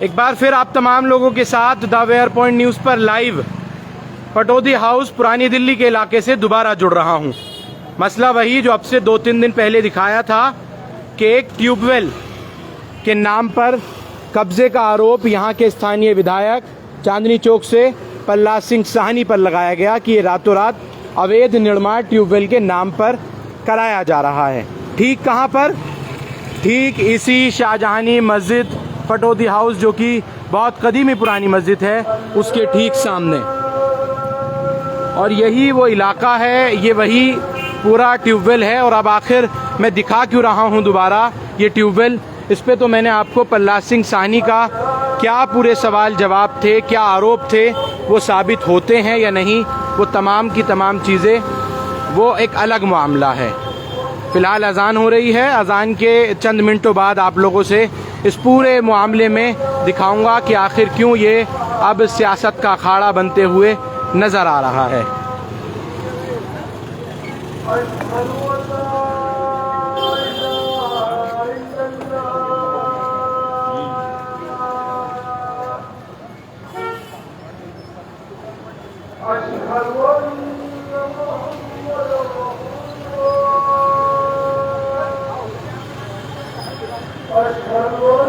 एक बार फिर आप तमाम लोगों के साथ द वेयर पॉइंट न्यूज़ पर लाइव पटौदी हाउस पुरानी दिल्ली के इलाके से दोबारा जुड़ रहा हूं। मसला वही जो अब से 2-3 दिन पहले दिखाया था कि एक ट्यूबवेल के नाम पर कब्जे का आरोप यहां के स्थानीय विधायक चांदनी चौक से प्रहलाद सिंह साहनी पर लगाया गया कि ये रातों रात अवैध निर्माण ट्यूबवेल के नाम पर कराया जा रहा है। ठीक कहां पर? ठीक इसी शाहजहानी मस्जिद पटौदी हाउस, जो कि बहुत कदीमी पुरानी मस्जिद है, उसके ठीक सामने। और यही वो इलाका है, ये वही पूरा ट्यूबवेल है। और अब आखिर मैं दिखा क्यों रहा हूँ दोबारा ये ट्यूबवेल, इस पे तो मैंने आपको प्रहलाद सिंह साहनी का क्या पूरे सवाल जवाब थे, क्या आरोप थे, वो साबित होते हैं या नहीं, वो तमाम की तमाम चीज़ें वो एक अलग मामला है। फ़िलहाल अजान हो रही है, अजान के चंद मिनटों बाद आप लोगों से इस पूरे मामले में दिखाऊंगा कि आखिर क्यों ये अब सियासत का अखाड़ा बनते हुए नज़र आ रहा है।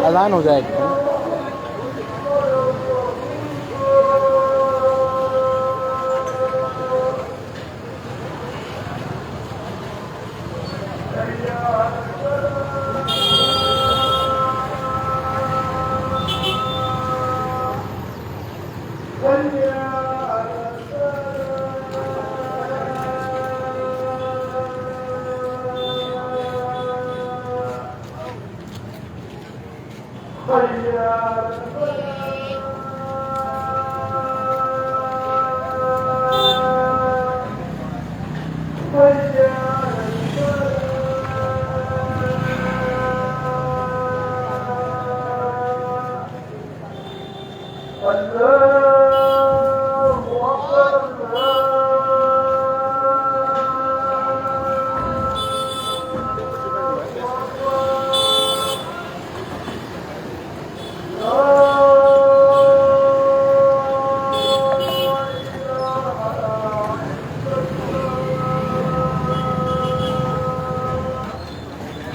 अजान हो जाएगी।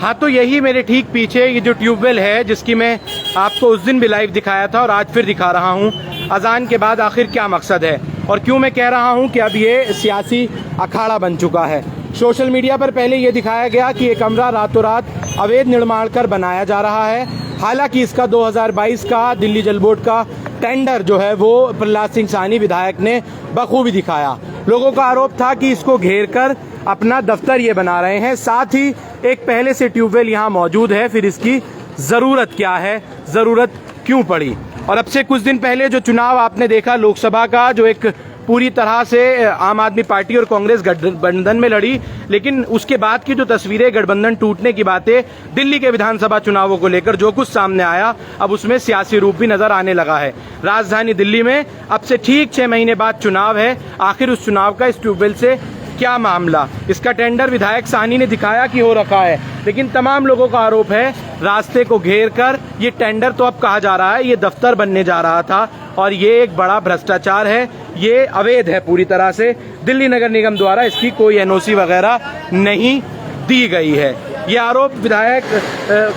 हाँ, तो यही मेरे ठीक पीछे ये जो ट्यूबवेल है, जिसकी मैं आपको उस दिन भी लाइव दिखाया था और आज फिर दिखा रहा हूँ। अजान के बाद आखिर क्या मकसद है और क्यों मैं कह रहा हूँ कि अब ये सियासी अखाड़ा बन चुका है। सोशल मीडिया पर पहले ये दिखाया गया कि ये कमरा रातों रात अवैध निर्माण कर बनाया जा रहा है। हालांकि इसका 2022 का दिल्ली जल बोर्ड का टेंडर जो है वो प्रहलाद सिंह साहनी विधायक ने बखूबी दिखाया। लोगों का आरोप था कि इसको घेर कर अपना दफ्तर ये बना रहे हैं। साथ ही एक पहले से ट्यूबवेल यहाँ मौजूद है, फिर इसकी ज़रूरत क्या है, ज़रूरत क्यों पड़ी। और अब से कुछ दिन पहले जो चुनाव आपने देखा लोकसभा का, जो एक पूरी तरह से आम आदमी पार्टी और कांग्रेस गठबंधन में लड़ी, लेकिन उसके बाद की जो तस्वीरें, गठबंधन टूटने की बातें, दिल्ली के विधानसभा चुनावों को लेकर जो कुछ सामने आया, अब उसमें सियासी रूप भी नजर आने लगा है। राजधानी दिल्ली में अब से ठीक 6 महीने बाद चुनाव है। आखिर उस चुनाव का इस ट्यूबवेल से क्या मामला? इसका टेंडर विधायक साहनी ने दिखाया कि हो रखा है, लेकिन तमाम लोगों का आरोप है रास्ते को घेर कर ये टेंडर तो अब कहा जा रहा है ये दफ्तर बनने जा रहा था। और ये एक बड़ा भ्रष्टाचार है, ये अवैध है पूरी तरह से। दिल्ली नगर निगम द्वारा इसकी कोई एनओसी वगैरह नहीं दी गई है। ये आरोप विधायक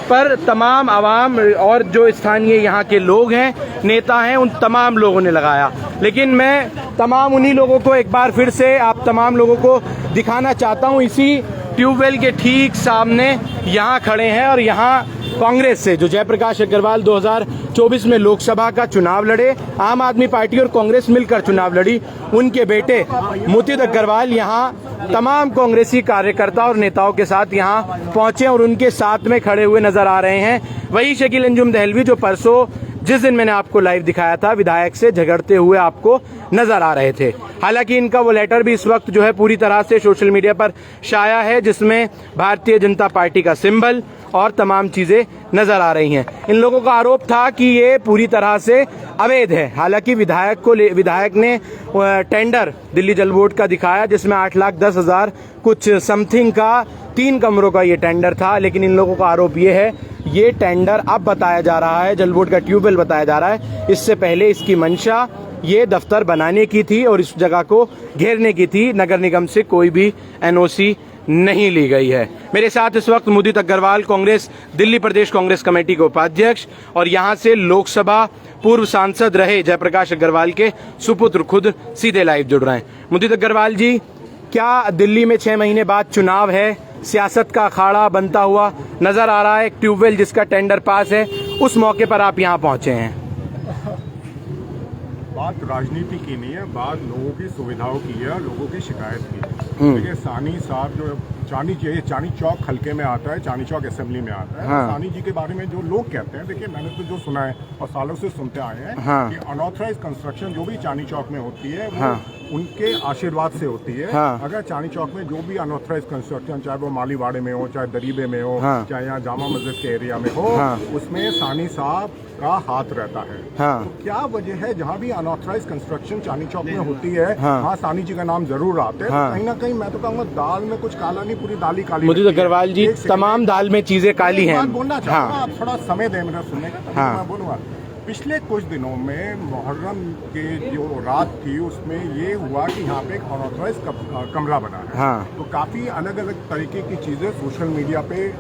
पर तमाम आवाम और जो स्थानीय यहाँ के लोग हैं, नेता हैं, उन तमाम लोगों ने लगाया। लेकिन मैं तमाम उन्हीं लोगों को एक बार फिर से आप तमाम लोगों को दिखाना चाहता हूँ। इसी ट्यूबवेल के ठीक सामने यहाँ खड़े हैं और यहाँ कांग्रेस से जो जयप्रकाश अग्रवाल 2024 में लोकसभा का चुनाव लड़े, आम आदमी पार्टी और कांग्रेस मिलकर चुनाव लड़ी, उनके बेटे मुतिद अग्रवाल यहाँ तमाम कांग्रेसी कार्यकर्ता और नेताओं के साथ यहाँ पहुंचे और उनके साथ में खड़े हुए नजर आ रहे हैं। वही शकील अंजुम दहलवी जो परसों जिस दिन मैंने आपको लाइव दिखाया था विधायक से झगड़ते हुए आपको नजर आ रहे थे। हालांकि इनका वो लेटर भी इस वक्त जो है पूरी तरह से सोशल मीडिया पर शाया है, जिसमें भारतीय जनता पार्टी का सिंबल और तमाम चीजें नजर आ रही हैं। इन लोगों का आरोप था कि ये पूरी तरह से अवैध है। हालांकि विधायक ने टेंडर दिल्ली जल बोर्ड का दिखाया, जिसमें 8,10,000 कुछ समथिंग का 3 कमरों का ये टेंडर था, लेकिन इन लोगों का आरोप ये है ये टेंडर अब बताया जा रहा है, जल बोर्ड का ट्यूबवेल बताया जा रहा है, इससे पहले इसकी मंशा ये दफ्तर बनाने की थी और इस जगह को घेरने की थी। नगर निगम से कोई भी एनओसी नहीं ली गई है। मेरे साथ इस वक्त मुदित अग्रवाल, कांग्रेस दिल्ली प्रदेश कांग्रेस कमेटी के उपाध्यक्ष और यहाँ से लोकसभा पूर्व सांसद रहे जयप्रकाश अग्रवाल के सुपुत्र खुद सीधे लाइव जुड़ रहे हैं। मुदित अग्रवाल जी, क्या दिल्ली में 6 महीने बाद चुनाव है, सियासत का अखाड़ा बनता हुआ नजर आ रहा है, एक ट्यूबवेल जिसका टेंडर पास है, उस मौके पर आप यहाँ पहुंचे हैं? बात राजनीति की नहीं है, बात लोगों की सुविधाओं की है, लोगों की शिकायत की है। देखिए सानी साहब जो चांदनी चौक हल्के में आता है, चांदनी चौक असेंबली में आता है। हाँ। सानी जी के बारे में जो लोग कहते हैं, देखिए मैंने तो जो सुना है और सालों से सुनते आए हैं। हाँ। कि अनऑथराइज कंस्ट्रक्शन जो भी चांदनी चौक में होती है वो हाँ। उनके आशीर्वाद से होती है। हाँ। अगर चांदनी चौक में जो भी अनऑथराइज कंस्ट्रक्शन, चाहे वो मालीवाड़े में हो, चाहे दरीबे में हो, हाँ। चाहे यहाँ जामा मस्जिद के एरिया में हो, हाँ। उसमें सानी साहब का हाथ रहता है। हाँ। तो क्या वजह है जहाँ भी अनऑथराइज कंस्ट्रक्शन चांदनी चौक में होती है, हाँ। सानी जी का नाम जरूर आता है। हाँ। कहीं ना कहीं मैं तो कहूँगा दाल में कुछ काला नहीं, पूरी दाल ही काली। मुदित अग्रवाल जी, तमाम दाल में चीजें काली हैं। बोलना चाहूँगा, आप थोड़ा समय दें मेरा सुनने का। हाँ। मैं बोलूँगा पिछले कुछ दिनों में मुहर्रम के जो रात थी उसमें ये हुआ कि यहाँ पे एक अनऑथराइज कमरा बना है। हाँ। तो काफी अलग अलग तरीके की चीजें सोशल मीडिया पे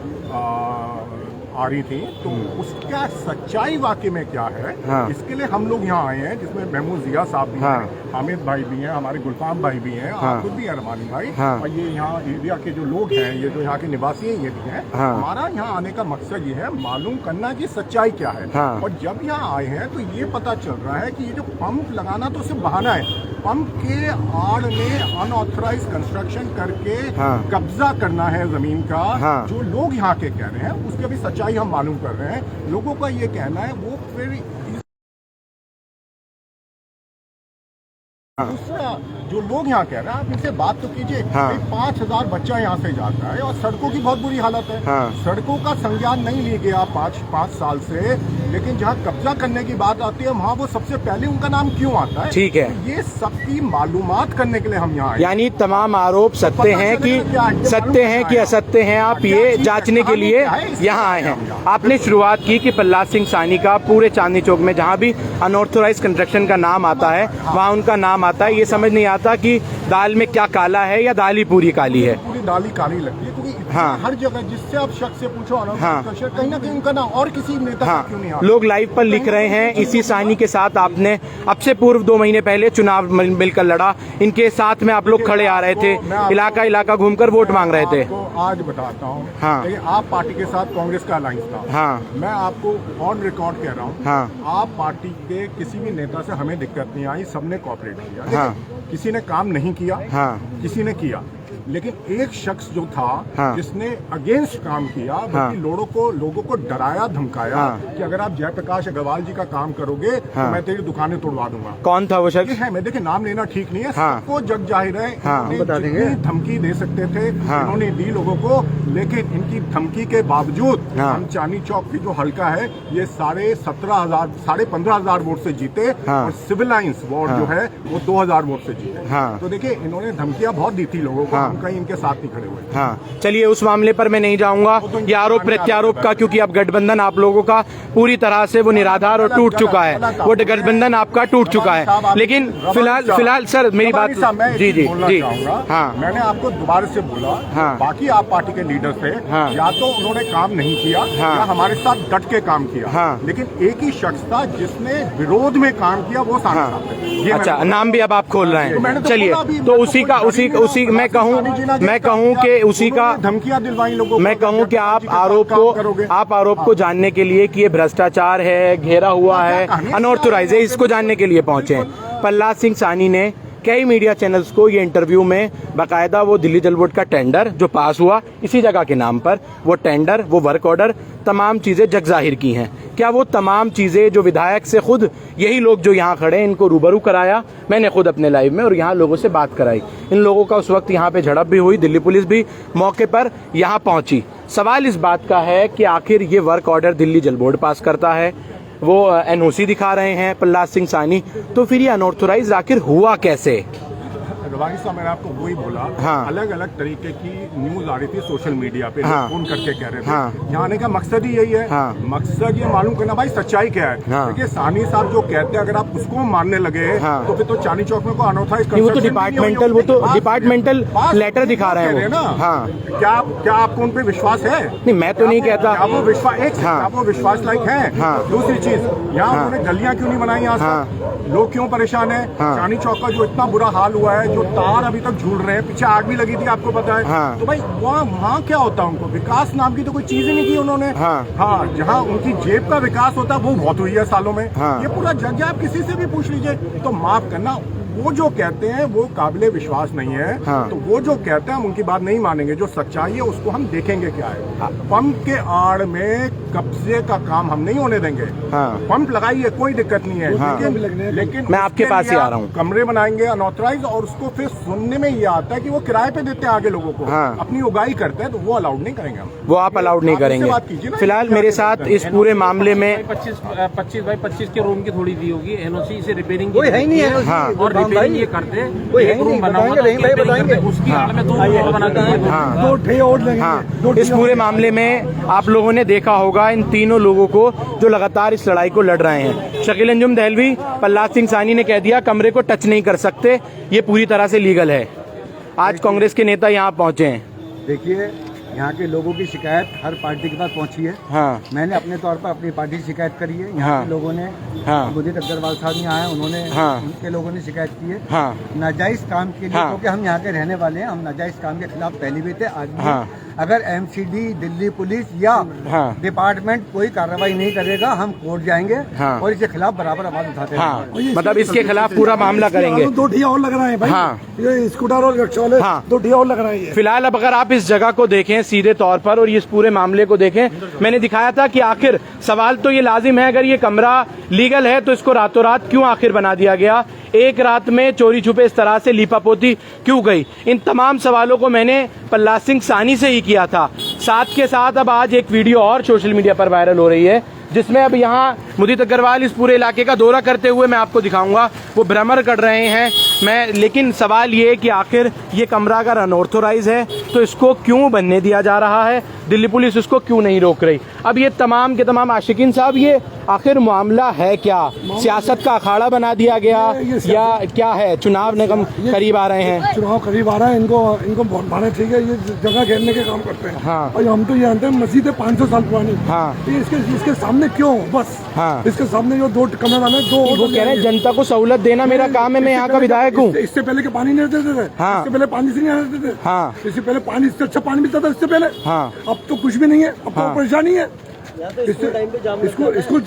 आ रही थी, तो उसका सच्चाई वाकई में क्या है। हाँ। इसके लिए हम लोग यहाँ आए हैं, जिसमें महमूद जिया साहब भी हाँ। हैं, हामिद भाई भी हैं, हमारे गुलफाम भाई भी हैं, हाँ। खुद भी अरमानी भाई, हाँ। और ये यहाँ एरिया के जो लोग हैं, ये जो यहाँ के निवासी हैं, ये भी हैं। हाँ। हमारा यहाँ आने का मकसद ये है मालूम करना कि सच्चाई क्या है। हाँ। और जब यहाँ आए हैं तो ये पता चल रहा है कि ये जो पंप लगाना तो सिर्फ बहाना है, पंप के आड़ में अनऑथराइज कंस्ट्रक्शन करके कब्जा करना है जमीन का। जो लोग यहाँ के कह रहे हैं उसके भी सच्चाई हम मालूम कर रहे हैं। लोगों का ये कहना है वो फिर दूसरा जो लोग यहाँ कह रहे हैं, आप इनसे बात तो कीजिए। हाँ। 5000 बच्चा यहाँ से जाता है और सड़कों की बहुत बुरी हालत है। हाँ। सड़कों का संज्ञान नहीं लिया गया 5 साल से, लेकिन जहाँ कब्जा करने की बात आती है वहाँ वो सबसे पहले उनका नाम क्यों आता है? ठीक है, तो ये सबकी मालूमात करने के लिए हम यहाँ, यानी तमाम आरोप सत्य हैं कि असत्य हैं, आप ये जांचने के लिए यहाँ आए हैं। आपने शुरुआत की कि प्रहलाद सिंह सानी का पूरे चांदनी चौक में जहाँ भी अनऑथराइज कंस्ट्रक्शन का नाम आता है वहाँ उनका नाम आता है। ये समझ नहीं आता कि दाल में क्या काला है या दाल ही पूरी काली है। पूरी दाल ही काली लगती है, क्योंकि हाँ। हर जगह जिससे आप शख्स से पूछो हाँ। कहीं ना कहीं उनका नाम और किसी नेता हाँ। क्यों नहीं आता? लोग लाइव पर लिख रहे हैं इसी सानी के साथ आपने अब से पूर्व 2 महीने पहले चुनाव मिलकर लड़ा, इनके साथ में आप लोग खड़े आ रहे थे, इलाका घूमकर वोट मांग रहे थे। आज बताता हूँ, आप पार्टी के साथ कांग्रेस का अलायंस था। हाँ। मैं आपको ऑन रिकॉर्ड कह रहा हूँ, हाँ। आप पार्टी के किसी भी नेता से हमें दिक्कत नहीं आई, सबने कॉपरेट किया। हाँ। किसी ने काम नहीं किया, हाँ। किसी ने किया, लेकिन एक शख्स जो था हाँ। जिसने अगेंस्ट काम किया, हाँ। लोगों को डराया धमकाया हाँ। कि अगर आप जयप्रकाश अग्रवाल जी का काम करोगे हाँ। तो मैं तेरी दुकानें तोड़वा दूंगा। कौन था वो शख्स? है, मैं देखिए नाम लेना ठीक नहीं है, हाँ। सबको जग जाहिर है। हाँ। जितनी धमकी दे सकते थे उन्होंने दी लोगों को, लेकिन इनकी धमकी के बावजूद हम चांदनी चौक की जो हल्का है ये 15,500 वोट से जीते और सिविल लाइंस वार्ड जो है वो 2000 वोट से जीते। तो देखिए इन्होंने धमकियां बहुत दी थी लोगों को, कहीं इनके साथ नहीं खड़े हुए। हाँ, चलिए उस मामले पर मैं नहीं जाऊंगा, ये आरोप प्रत्यारोप का, क्योंकि अब गठबंधन आप लोगों का पूरी तरह से वो निराधार और टूट चुका है, वो गठबंधन आपका टूट चुका है। लेकिन फिलहाल सर मेरी बात जी हाँ, मैंने आपको दोबारा से बोला, बाकी आप पार्टी के लीडर थे, या तो उन्होंने काम नहीं किया या हमारे साथ डट के काम किया, लेकिन एक ही शख्स था जिसने विरोध में काम किया, वो सानी साहब थे। अच्छा, नाम भी अब आप खोल रहे हैं, चलिए तो उसी मैं कहूँ कि उसी का धमकियां दिलवाई लोगों को। मैं कहूँ कि आप आरोप को जानने के लिए कि ये भ्रष्टाचार है, घेरा हुआ है, अनऑथराइज है, इसको जानने के लिए पहुंचे हैं। प्रहलाद सिंह सानी ने कई मीडिया चैनल्स को ये इंटरव्यू में बाकायदा वो दिल्ली जल बोर्ड का टेंडर जो पास हुआ इसी जगह के नाम पर, वो टेंडर, वो वर्क ऑर्डर, तमाम चीजें जग जाहिर की हैं। क्या वो तमाम चीजें जो विधायक से खुद यही लोग जो यहाँ खड़े हैं इनको रूबरू कराया, मैंने खुद अपने लाइव में, और यहाँ लोगों से बात कराई। इन लोगों का उस वक्त यहाँ पे झड़प भी हुई, दिल्ली पुलिस भी मौके पर यहाँ पहुंची। सवाल इस बात का है कि आखिर ये वर्क ऑर्डर दिल्ली जल बोर्ड पास करता है, वो एनओसी दिखा रहे हैं प्रहलाद सिंह सानी, तो फिर ये अनऑथराइज आखिर हुआ कैसे? रवानी साहब, मैंने आपको वही बोला। हाँ। अलग अलग तरीके की न्यूज आ रही थी सोशल मीडिया पे, हाँ। फोन करके कह रहे थे। हाँ। यहाँ आने का मकसद ही यही है। हाँ। मकसद ये मालूम करना भाई सच्चाई क्या है। हाँ। देखिए सानी साहब जो कहते हैं, अगर आप उसको मानने लगे हाँ। तो फिर तो चांदनी चौक में को अनऑथराइज, वो तो डिपार्टमेंट लेटर दिखा रहे हैं ना। हाँ। क्या आपको उन पे विश्वास है? नहीं, मैं तो नहीं कहता। क्या वो विश्वास, हाँ। क्या वो विश्वास लायक है? हाँ। दूसरी चीज, यहाँ हाँ। उन्होंने गलियां क्यों नहीं बनाई? यहाँ हाँ। लोग क्यों परेशान है? हाँ। चांदनी चौक का जो इतना बुरा हाल हुआ है, जो तार अभी तक झूल रहे हैं, पीछे आग भी लगी थी, आपको पता है। हाँ। तो भाई वहाँ क्या होता है? उनको विकास नाम की तो कोई चीज ही नहीं की उन्होंने। हाँ, जहाँ उनकी जेब का विकास होता है वो बहुत हुई है सालों में। हाँ। ये पूरा जग है, आप किसी से भी पूछ लीजिए। तो माफ करना, वो जो कहते हैं वो काबिले विश्वास नहीं है। हाँ। तो वो जो कहते हैं हम उनकी बात नहीं मानेंगे। जो सच्चाई है उसको हम देखेंगे क्या है। पंप के आड़ में कब्जे का काम हम नहीं होने देंगे। हाँ। पंप लगाइए, कोई दिक्कत नहीं है। हाँ। लेकिन मैं आपके पास ही आ रहा हूँ। कमरे बनाएंगे अनऑथराइज, और उसको फिर सुनने में ये आता है कि वो किराए पे देते हैं आगे लोगों को। हाँ। अपनी उगाई करते हैं, तो वो अलाउड नहीं करेंगे हम। वो आप अलाउड नहीं आप इससे करेंगे। बात कीजिए ना। फिलहाल मेरे साथ इस पूरे मामले में 25 बाई 25 के रूम की थोड़ी दी होगी एनओसी से, रिपेयरिंग कोई है ही नहीं है। हाँ। और रिपेयरिंग ये करते कोई है एक ही रूम नहीं, बना हुआ बताएंगे नहीं भाई, बताएंगे। उसकी आड़ में 2 रूम बना दिए। हाँ। 2 ठे और लगेंगे। हाँ, इस पूरे मामले में आप लोगों ने देखा होगा इन तीनों लोगों को जो लगातार इस लड़ाई को लड़ रहे हैं। शकील अंजुम दहलवी, प्रहलाद सिंह सानी ने कह दिया कमरे को टच नहीं कर सकते, ये पूरी तरह से लीगल है। आज कांग्रेस के नेता यहाँ पहुंचे हैं। देखिए, यहाँ के लोगों की शिकायत हर पार्टी के पास पहुंची है। हाँ। मैंने अपने तौर पर अपनी पार्टी की शिकायत करी है। यहाँ हाँ। के लोगों ने, हाँ। मुदीर अग्रवाल साहब यहाँ आए, उन्होंने, हाँ। उनके लोगों ने शिकायत की है। हाँ। नाजायज काम के लिए, हाँ। क्योंकि हम यहाँ के रहने वाले हैं, हम नाजायज काम के खिलाफ पहले भी थे, आज भी। हाँ। अगर एमसीडी, दिल्ली पुलिस या हाँ। डिपार्टमेंट कोई कार्रवाई नहीं करेगा, हम कोर्ट जाएंगे। हाँ। और इसके खिलाफ बराबर आवाज उठाते हाँ, रहेंगे। मतलब इसके खिलाफ पूरा मामला करेंगे। 2 ठिया और लग रहा है भाई। हाँ। ये स्कूटर और रिक्शा वाले हाँ। 2 ठिया और लग रहा है। फिलहाल अब अगर आप इस जगह को देखें सीधे तौर पर और इस पूरे मामले को देखें, मैंने दिखाया था कि आखिर सवाल तो ये लाजिम है, अगर ये कमरा लीगल है तो इसको रातों रात क्यों आखिर बना दिया गया? एक रात में चोरी छुपे इस तरह से लीपापोती क्यों गई? इन तमाम सवालों को मैंने प्रहलाद सिंह सानी से ही किया था। साथ के साथ अब आज एक वीडियो और सोशल मीडिया पर वायरल हो रही है, जिसमें अब यहाँ मुदीर अग्रवाल इस पूरे इलाके का दौरा करते हुए मैं आपको दिखाऊंगा, वो भ्रमण कर रहे हैं। लेकिन सवाल ये है कि आखिर ये कमरा अगर अनऑथोराइज है तो इसको क्यों बनने दिया जा रहा है? दिल्ली पुलिस इसको क्यों नहीं रोक रही? अब ये तमाम के तमाम आशिकीन साहब, ये आखिर मामला है क्या? सियासत का अखाड़ा बना दिया गया या क्या है? चुनाव निगम करीब आ रहे हैं, चुनाव करीब आ रहा है, इनको वोट मारना ठीक है, ये जगह घेरने के काम करते हैं। हाँ। और हम तो जानते हैं मस्जिद है 500 साल पुरानी। हाँ। तो इसके सामने क्यों? बस हाँ। इसके सामने जो 2 कमरे बने, 2 वो कह रहे हैं जनता को सहूलत देना मेरा काम है, मैं यहाँ का विधायक हूँ। इससे पहले के पानी नहीं देते थे। हाँ। इससे पहले पानी से नहीं आते थे। हाँ। इससे पहले पानी, इससे अच्छा पानी मिलता था इससे पहले। हाँ। अब तो कुछ भी नहीं है, अब तो हाँ। परेशानी है। स्कूल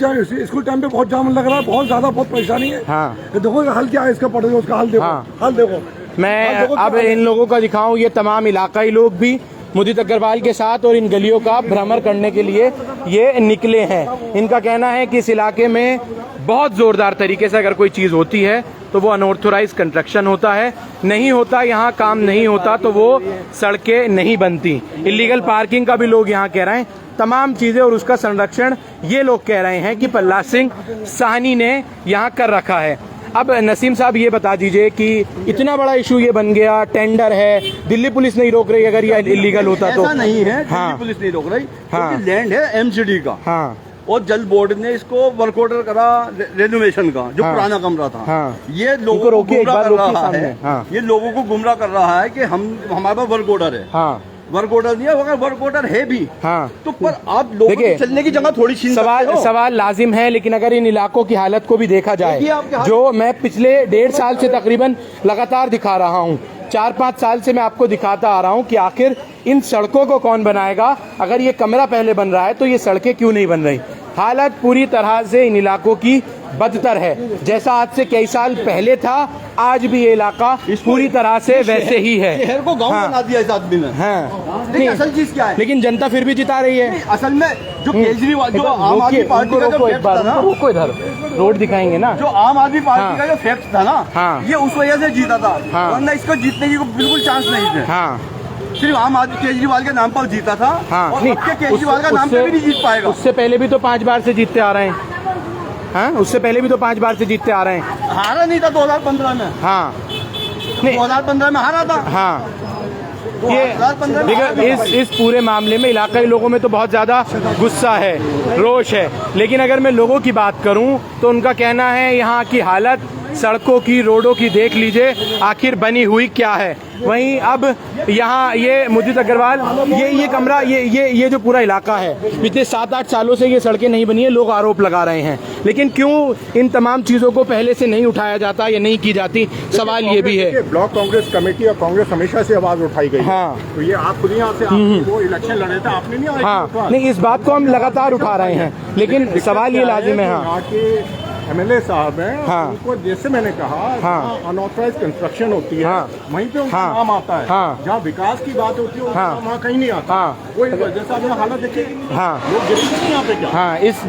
टाइम पे बहुत जाम लग रहा है, बहुत ज्यादा, बहुत परेशानी है। हाँ। देखो हाल क्या है इसका, पड़ोसी उसका हाल देखो। हाँ। हाल देखो। मैं अब इन लोगों का दिखाऊं, ये तमाम इलाकाई लोग भी मुदीर अग्रवाल के साथ और इन गलियों का भ्रमण करने के लिए ये निकले हैं। इनका कहना है कि इस इलाके में बहुत जोरदार तरीके से अगर कोई चीज होती है तो वो अनऑथोराइज कंस्ट्रक्शन होता है, नहीं होता यहाँ काम नहीं होता तो वो सड़कें नहीं बनती। इलीगल पार्किंग का भी लोग यहाँ कह रहे हैं, तमाम चीजें और उसका संरक्षण ये लोग कह रहे हैं कि प्रहलाद सिंह साहनी ने यहाँ कर रखा है। अब नसीम साहब ये बता दीजिए कि इतना बड़ा इशू ये बन गया, टेंडर है, दिल्ली पुलिस नहीं रोक रही, अगर ये इलीगल होता तो? ऐसा नहीं है, हाँ। दिल्ली पुलिस नहीं रोक रही, हाँ। क्योंकि लैंड है एमसीडी का। हाँ। और जल बोर्ड ने इसको वर्क ऑर्डर करा रेनोवेशन का, जो हाँ। पुराना कमरा था। हाँ। ये लोगों को रोकिए, एक गुमराह बार कर रोकिए रहा सामने। है। हाँ। ये लोगों को गुमराह कर रहा है कि हमारे पास वर्क ऑर्डर है। हाँ। वर्क ऑर्डर नहीं है, अगर वर्क ऑर्डर है भी हाँ। तो पर आप लोगों देखिए, की चलने की जगह थोड़ी छीन सकते हो। सवाल लाजिम है, लेकिन अगर इन इलाकों की हालत को भी देखा जाए, देखिए आपके हाथ- जो मैं पिछले 1.5 साल से तकरीबन लगातार दिखा रहा हूँ, 4-5 साल से मैं आपको दिखाता आ रहा हूँ कि आखिर इन सड़कों को कौन बनाएगा? अगर ये कमरा पहले बन रहा है तो ये सड़कें क्यों नहीं बन रही? हालत पूरी तरह से इन इलाकों की बदतर है। जैसा आज से कई साल पहले था, आज भी ये इलाका पूरी तरह से वैसे ही है। शहर को गांव हाँ। बना दिया इस आदमी ने। हाँ। लेकिन असल चीज क्या है? लेकिन जनता फिर भी जिता रही है। असल में जो केजरीवाल, जो आम आदमी पार्टी का जो रोको, एक फैक्ट बार था ना, रोको, इधर रोड दिखाएंगे ना। जो आम आदमी पार्टी हाँ। का जो फैक्ट था ना, हाँ। ये उस वजह से जीता था। हाँ। वरना इसको जीतने की बिल्कुल चांस नहीं थे। हाँ। सिर्फ आम आदमी केजरीवाल के नाम पर जीता था। हाँ। और नहीं, अब के केजरीवाल का नाम पे भी नहीं जीत पाएगा। उससे पहले भी तो 5 बार से जीतते आ रहे हैं। हाँ, उससे पहले भी तो 5 बार से जीतते आ रहे हैं। हारा नहीं था 2015 में। हाँ। नहीं। 2015 में हारा था। हाँ, ये देखिए इस पूरे मामले में इलाकाई लोगों में तो बहुत ज़्यादा गुस्सा है, रोष है, लेकिन अगर मैं लोगों की बात करूं तो उनका कहना है यहाँ की हालत सड़कों की, रोडों की देख लीजिए आखिर बनी हुई क्या है। वहीं अब यहाँ ये मुदित अग्रवाल, ये कमरा, ये जो पूरा इलाका है, पिछले 7-8 सालों से ये सड़कें नहीं बनी है, लोग आरोप लगा रहे हैं, लेकिन क्यों इन तमाम चीज़ों को पहले से नहीं उठाया जाता या नहीं की जाती, सवाल ये भी है। ब्लॉक कांग्रेस कमेटी और कांग्रेस हमेशा से आवाज उठाई गई। हाँ, तो ये आप खुद यहाँ से वो इलेक्शन लड़े थे, आपने नहीं। हाँ, नहीं, इस बात को हम लगातार उठा रहे हैं, लेकिन सवाल ये लाजिम है। हाँ, एमएलए साहब हैं, हाँ, उनको जैसे मैंने कहा, हाँ, अनऑथराइज कंस्ट्रक्शन होती है, हाँ, वहीं पे उनका हाँ, नाम आता है। हाँ, जहाँ विकास की बात होती है, हाँ, वहाँ कहीं नहीं आता। हाँ, वही जैसा आपने हालत देखी, हाँ, लोग गिरते नहीं यहाँ पे क्या? हाँ, इस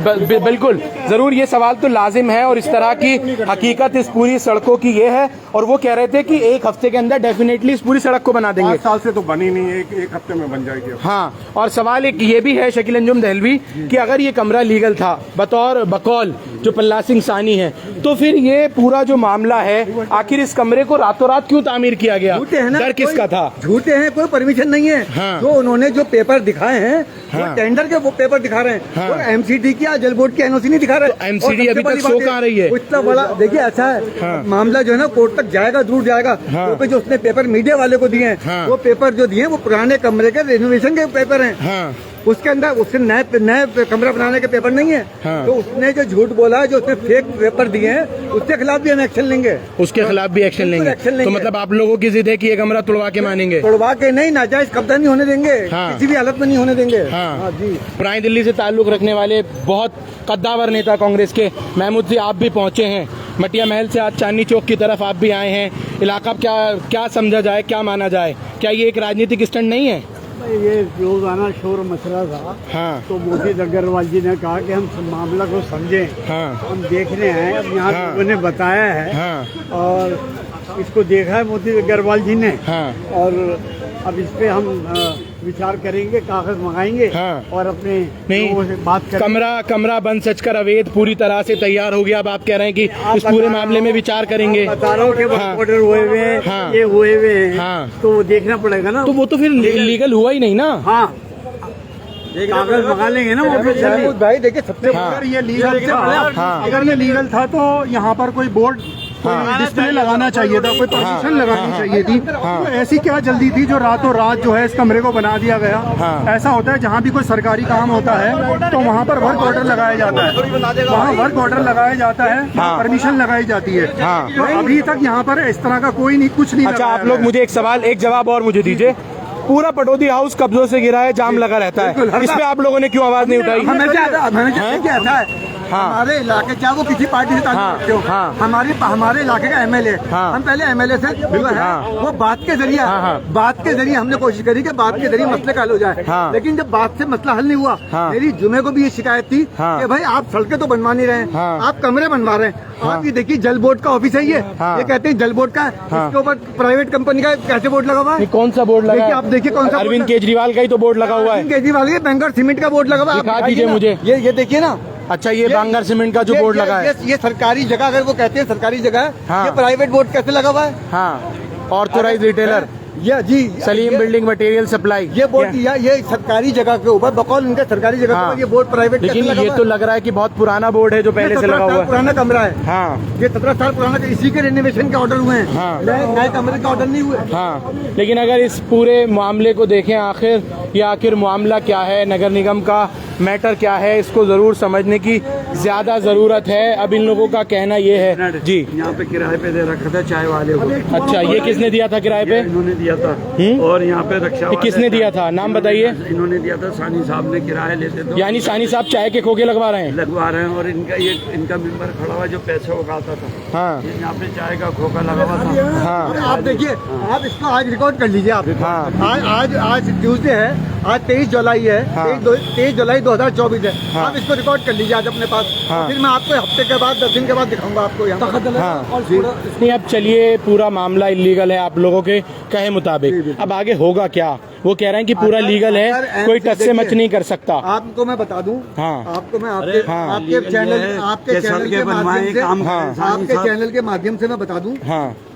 बिल्कुल ज़रूर ये सवाल तो लाजिम है, और इस तरह की हकीकत इस पूरी सड़कों की ये है, और वो कह रहे थे कि 1 हफ्ते के अंदर डेफिनेटली इस पूरी सड़क को बना देंगे। 5 साल से तो बनी नहीं, एक हफ्ते में बन जाएगी। हाँ, और सवाल एक ये भी है शकील अंजुम दहलवी कि अगर ये कमरा लीगल था बतौर बकौल जो पल्ला सिंह सानी है, तो फिर ये पूरा जो मामला है, आखिर इस कमरे को रातों रात क्यों तामीर किया गया? डर किसका था? झूठे हैं, कोई परमिशन नहीं है। हाँ, जो उन्होंने जो पेपर दिखाए हैं, हाँ, वो टेंडर के वो पेपर दिखा रहे हैं, हाँ, और एमसीडी की या जल बोर्ड की एनओसी नहीं दिखा रहे। तो एमसीडी अभी तक सो कहाँ रही है? इतना बड़ा देखिए, ऐसा है, हाँ, मामला जो है ना कोर्ट तक जाएगा, दूर जाएगा। हाँ, क्योंकि जो उसने पेपर मीडिया वाले को दिए हैं, हाँ, वो पेपर जो दिए हैं वो पुराने कमरे के रेनोवेशन के पेपर हैं। हाँ, उसके अंदर उसके नए कमरा बनाने के पेपर नहीं है। हाँ, तो उसने जो झूठ बोला है, जो उसने फेक पेपर दिए हैं, उसके खिलाफ भी हम एक्शन लेंगे। उसके खिलाफ भी एक्शन लेंगे। तो मतलब आप लोगों की जिद है कि ये कमरा तोड़वा के मानेंगे? तोड़वा के नहीं, नाजायज कब्जा नहीं होने देंगे। हाँ, किसी भी हालत में नहीं होने देंगे। हाँ, जी। पुरानी दिल्ली से ताल्लुक रखने वाले बहुत कद्दावर नेता कांग्रेस के महमूद जी, आप भी पहुंचे हैं मटिया महल से, आज चांदनी चौक की तरफ आप भी आए हैं। इलाका क्या समझा जाए, क्या माना जाए? क्या ये एक राजनीतिक स्टंट नहीं है? ये रोजाना शोर मचला था। हाँ, तो मोदी अग्रवाल जी ने कहा कि हम मामला को समझें, हाँ, हम देख रहे हैं। अब यहाँ हाँ, लोगों ने बताया है, हाँ, और इसको देखा है मोदी अग्रवाल जी ने, हाँ, और अब इस पे हम विचार करेंगे, कागज मंगाएंगे, हाँ, और अपने नहीं, लोगों से बात करेंगे। कमरा बन सचकर अवैध पूरी तरह से तैयार हो गया। अब आप कह रहे हैं कि इस पूरे मामले में विचार करेंगे। बता रहा हूँ कि हाँ, ऑर्डर हुए हुए हैं, हाँ, ये हुए हुए हैं, हाँ, तो वो देखना पड़ेगा ना। तो वो तो फिर लीगल हुआ ही नहीं ना। हाँ, कागज मंगा लेंगे ना वो फिर जल्दी। भाई देखिए, सबसे हाँ, अगर ये लीगल था, हाँ, अगर ये लीगल था तो यहाँ पर कोई बोर्ड, कोई डिस्प्ले लगाना चाहिए था, कोई परमिशन लगानी चाहिए थी। तो ऐसी क्या जल्दी थी जो रातों रात जो है इस कमरे को बना दिया गया? ऐसा होता है जहाँ भी कोई सरकारी काम होता है तो वहाँ पर वर्क ऑर्डर लगाया जाता है, वहाँ वर्क ऑर्डर लगाया जाता है, परमिशन लगाई जाती है। तो अभी तक यहाँ पर इस तरह का कोई नहीं, कुछ नहीं। अच्छा, आप लोग मुझे एक जवाब और मुझे दीजिए। पूरा पटौदी हाउस कब्जों से गिरा है, जाम लगा रहता है, इस पे आप लोगों ने क्यों आवाज नहीं उठाई? हमें क्या था, हमारे इलाके, चाहे वो किसी पार्टी से ताल्लुक रखते हो, हमारे इलाके का एमएलए, हम पहले एमएलए से जो है वो बात के जरिए हमने कोशिश करी कि बात के जरिए मसले का हल हो जाए। लेकिन जब बात से मसला हल नहीं हुआ, मेरी जुमे को भी ये शिकायत थी कि भाई आप सड़कें तो बनवा नहीं रहे हैं, आप कमरे बनवा रहे हैं। आप ये देखिए, जल बोर्ड का ऑफिस है ये कहते हैं जल बोर्ड का, इसके ऊपर प्राइवेट कंपनी का कैसे बोर्ड लगा हुआ है? कौन सा बोर्ड लगा है? आप देखिए कौन सा, अरविंद केजरीवाल का ही तो बोर्ड लगा हुआ है। केजरीवाल के बैंगर सीमेंट का बोर्ड लगा हुआ है। दिखा दीजिए मुझे। ये देखिए ना। अच्छा, ये बांगर सीमेंट का जो बोर्ड लगा है, ये सरकारी जगह, अगर वो कहते हैं सरकारी जगह, ये प्राइवेट बोर्ड कैसे लगा हुआ है? हाँ, ऑथोराइज रिटेलर, ये जी सलीम बिल्डिंग मटेरियल सप्लाई, ये बोर्ड ये सरकारी जगह के ऊपर, बकौल उनके सरकारी जगह के ऊपर ये बोर्ड प्राइवेट। लेकिन ये तो लग रहा है कि बहुत पुराना बोर्ड है जो पहले से लगा हुआ है। पुराना कमरा है। हाँ, ये 17 साल पुराना, इसी के रेनोवेशन के ऑर्डर हुए हैं, नए कमरे का ऑर्डर नहीं हुए। हाँ, लेकिन अगर इस पूरे मामले को देखें, आखिर मामला क्या है, नगर निगम का मैटर क्या है, इसको जरूर समझने की ज्यादा जरूरत है। अब इन लोगों का कहना ये है जी, यहाँ पे किराए पे दे रखा था चाय वाले को। अच्छा, ये किसने दिया था किराए पे? इन्होंने दिया था। और यहाँ पे रक्षा ये किसने दिया था, नाम बताइए? इन्होंने दिया था, सानी साहब ने किराया लेते थे। यानी सानी साहब चाय के खोखे लगवा रहे हैं? और इनका मेंबर खड़ा हुआ जो पैसे उगाता था। हाँ, यहाँ पे चाय का खोखा लगा हुआ था। हाँ, आप देखिए, आप इसको आज रिकॉर्ड कर लीजिए। आप हाँ, आज ट्यूसडे है, आज 23 जुलाई है, 23 जुलाई 2024 है। आप इसको रिकॉर्ड कर लीजिए आज अपने पास। फिर मैं आपको हफ्ते के बाद, 10 दिन के बाद दिखाऊंगा आपको यहाँ। नहीं, अब चलिए, पूरा मामला इलीगल है आप लोगों के कहे मुताबिक, अब आगे होगा क्या? वो कह रहे हैं कि पूरा लीगल है, कोई टच से मच नहीं कर सकता। आपको मैं बता दूं, आपको मैं आपके चैनल के माध्यम से मैं बता दूं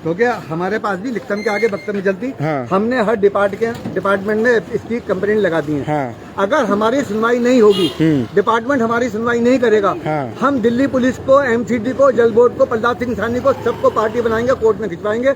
क्योंकि हमारे पास भी लिखतम के आगे बख्तम नहीं चलती। हाँ। हमने हर डिपार्टमेंट में इसकी कंप्लेंट लगा दी है। हाँ। अगर हमारी सुनवाई नहीं होगी, डिपार्टमेंट हमारी सुनवाई नहीं करेगा, हाँ। हम दिल्ली पुलिस को, एमसीडी को, जल बोर्ड को, प्रहलाद सिंह सैनी को, सबको पार्टी बनाएंगे, कोर्ट में खिंचवाएंगे।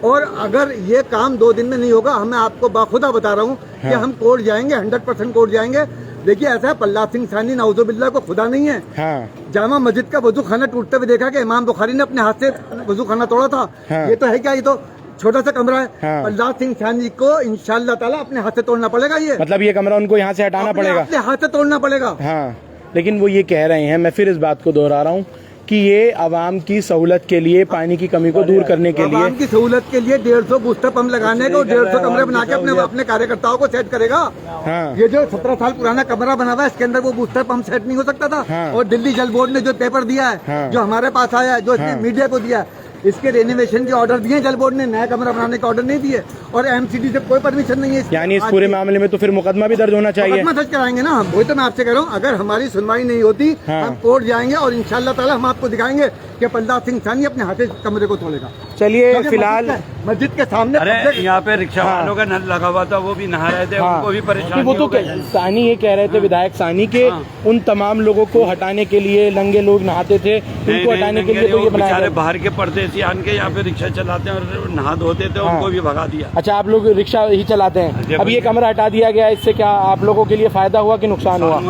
और अगर ये काम 2 दिन में नहीं होगा, मैं आपको बाखुदा बता रहा हूँ कि हम कोर्ट जाएंगे, 100% कोर्ट जाएंगे। देखिए ऐसा है, प्रहलाद सिंह सैनी नाउजुबिल्लाह को खुदा नहीं है। हाँ। जामा मस्जिद का वजू खाना टूटते हुए देखा कि इमाम बुखारी ने अपने हाथ से वजू खाना तोड़ा था। हाँ। ये तो है क्या, ये तो छोटा सा कमरा है। हाँ। प्रहलाद सिंह सैनी को इंशाअल्लाह ताला अपने हाथ से तोड़ना पड़ेगा। ये मतलब ये कमरा उनको यहाँ से हटाना पड़ेगा, अपने हाथ से तोड़ना पड़ेगा। हाँ। लेकिन वो ये कह रहे हैं, मैं फिर इस बात को दोहरा रहा हूँ कि ये आवाम की सहूलत के लिए, पानी की कमी को दूर करने के लिए, आवाम की सहूलत के लिए 150 बूस्टर पंप लगाने को, 150 कमरे बना के अपने कार्यकर्ताओं को सेट करेगा। हाँ। ये जो 17 साल पुराना कमरा बना हुआ है, इसके अंदर वो बूस्टर पंप सेट नहीं हो सकता था। हाँ। और दिल्ली जल बोर्ड ने जो पेपर दिया है, हाँ। जो हमारे पास आया है, जो इसने मीडिया को दिया है, इसके रेनोवेशन के ऑर्डर दिए जल बोर्ड ने, नया कमरा बनाने के ऑर्डर नहीं दिए। और एमसीडी से कोई परमिशन नहीं है। यानी इस पूरे मामले में तो फिर मुकदमा भी दर्ज होना चाहिए। मुकदमा दर्ज कराएंगे ना हम, वही तो मैं आपसे कह रहा हूँ। अगर हमारी सुनवाई नहीं होती, हाँ। हम कोर्ट जाएंगे और इंशाअल्लाह ताला हम आपको दिखाएंगे कि प्रहलाद सिंह सैनी अपने हाथ से कमरे को तोड़ेगा। चलिए फिलहाल मस्जिद के सामने अरे यहाँ पे रिक्शा वालों का नल लगा हुआ था, वो भी नहा रहे थे, उनको भी परेशानी वो तो हो गई। सानी ये कह रहे थे, विधायक सानी के उन तमाम लोगों को हटाने के लिए, नंगे लोग नहाते थे, उनको हटाने के लिए तो ये बनाया बेचारे गया। बाहर के परदेसी आन के यहाँ पे रिक्शा चलाते हैं और नहा धोते थे, उनको भी भगा दिया। अच्छा, आप लोग रिक्शा ही चलाते हैं। अब ये कमरा हटा दिया गया, इससे क्या आप लोगों के लिए फायदा हुआ कि नुकसान हुआ?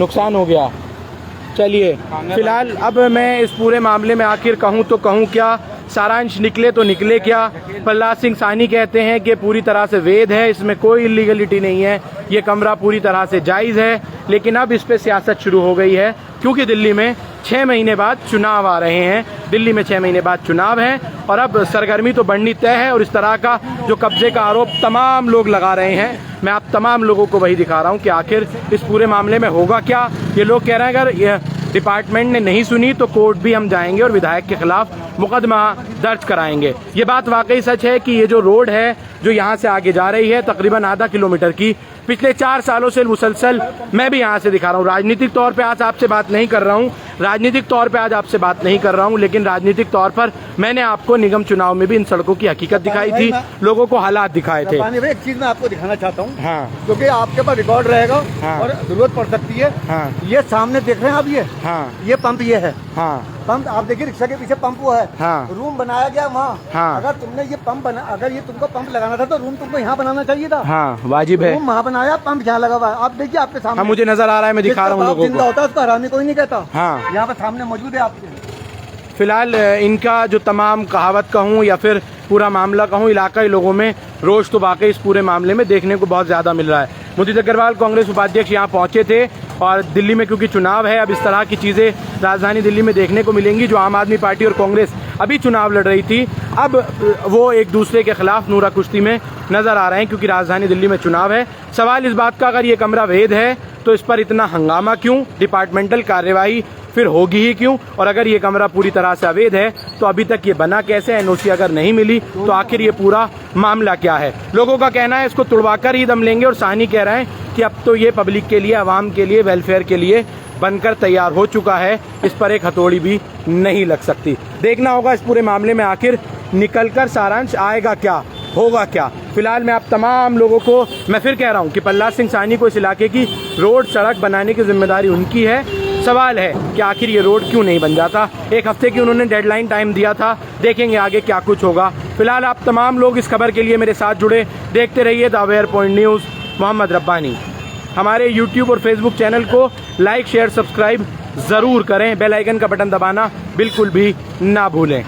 नुकसान हो गया। चलिए फिलहाल अब मैं इस पूरे मामले में आखिर कहूँ तो कहूँ क्या, सारांश निकले तो निकले क्या। प्रहलाद सिंह सानी कहते हैं कि पूरी तरह से वैध है, इसमें कोई इलीगलिटी नहीं है, ये कमरा पूरी तरह से जायज़ है। लेकिन अब इस पे सियासत शुरू हो गई है, क्योंकि दिल्ली में 6 महीने बाद चुनाव आ रहे हैं। दिल्ली में 6 महीने बाद चुनाव है और अब सरगर्मी तो बढ़नी तय है। और इस तरह का जो कब्जे का आरोप तमाम लोग लगा रहे हैं, मैं आप तमाम लोगों को वही दिखा रहा हूँ कि आखिर इस पूरे मामले में होगा क्या। ये लोग कह रहे हैं अगर ये डिपार्टमेंट ने नहीं सुनी तो कोर्ट भी हम जाएंगे और विधायक के खिलाफ मुकदमा दर्ज कराएंगे। ये बात वाकई सच है कि ये जो रोड है जो यहाँ से आगे जा रही है तकरीबन आधा किलोमीटर की, पिछले 4 सालों से मुसलसल मैं भी यहाँ से दिखा रहा हूँ। राजनीतिक तौर पे आज आपसे बात नहीं कर रहा हूँ, लेकिन राजनीतिक तौर पर मैंने आपको निगम चुनाव में भी इन सड़कों की हकीकत दिखाई थी, लोगों को हालात दिखाए थे। एक चीज मैं आपको दिखाना चाहता हूँ, हाँ। क्योंकि आपके पास रिकॉर्ड रहेगा हाँ। और जरूरत पड़ सकती है। हाँ। ये सामने देख रहे हैं आप, ये पंप ये है। हाँ। पंप आप देखिए, रिक्शा के पीछे पंप वो है। हाँ। रूम बनाया गया वहाँ। हाँ। अगर तुमने ये पंप अगर ये तुमको पंप लगाना था तो रूम तुमको यहाँ बनाना चाहिए था। हाँ, वाजिब है। रूम वहाँ बनाया, पंप यहाँ लगा हुआ है। आप देखिए आपके सामने। हाँ, मुझे नजर आ रहा है, मैं दिखा रहा हूँ लोगों जिंदा को। होता है उसका हरामी कोई नहीं कहता। हाँ। यहाँ पे सामने मौजूद है आपके। फिलहाल इनका जो तमाम कहावत कहूँ या फिर पूरा मामला कहूँ, इलाकाई लोगों में रोष तो वाकई इस पूरे मामले में देखने को बहुत ज़्यादा मिल रहा है। मुजीद अग्रवाल कांग्रेस उपाध्यक्ष यहाँ पहुँचे थे और दिल्ली में क्योंकि चुनाव है, अब इस तरह की चीज़ें राजधानी दिल्ली में देखने को मिलेंगी। जो आम आदमी पार्टी और कांग्रेस अभी चुनाव लड़ रही थी, अब वो एक दूसरे के खिलाफ नूरा कुश्ती में नजर आ रहे हैं, क्योंकि राजधानी दिल्ली में चुनाव है। सवाल इस बात का, अगर ये कमरा वैध है तो इस पर इतना हंगामा क्यों, डिपार्टमेंटल कार्यवाही फिर होगी ही क्यों, और अगर ये कमरा पूरी तरह से अवैध है तो अभी तक ये बना कैसे, एनओसी अगर नहीं मिली तो आखिर ये पूरा मामला क्या है। लोगों का कहना है इसको तुड़वाकर ही दम लेंगे, और साहनी कह रहे हैं कि अब तो ये पब्लिक के लिए, आवाम के लिए, वेलफेयर के लिए बनकर तैयार हो चुका है, इस पर एक हथौड़ी भी नहीं लग सकती। देखना होगा इस पूरे मामले में आखिर निकलकर सारांश आएगा क्या, होगा क्या। फिलहाल मैं आप तमाम लोगों को मैं फिर कह रहा हूँ कि प्रहलाद सिंह सानी को इस इलाके की रोड सड़क बनाने की जिम्मेदारी उनकी है। सवाल है कि आखिर ये रोड क्यों नहीं बन जाता। 1 हफ्ते की उन्होंने डेडलाइन टाइम दिया था, देखेंगे आगे क्या कुछ होगा। फिलहाल आप तमाम लोग इस खबर के लिए मेरे साथ जुड़े, देखते रहिए the aware point news. Mohammad Rabbani. हमारे यूट्यूब और फेसबुक चैनल को लाइक, शेयर, सब्सक्राइब ज़रूर करें, बेल आइकन का बटन दबाना बिल्कुल भी ना भूलें।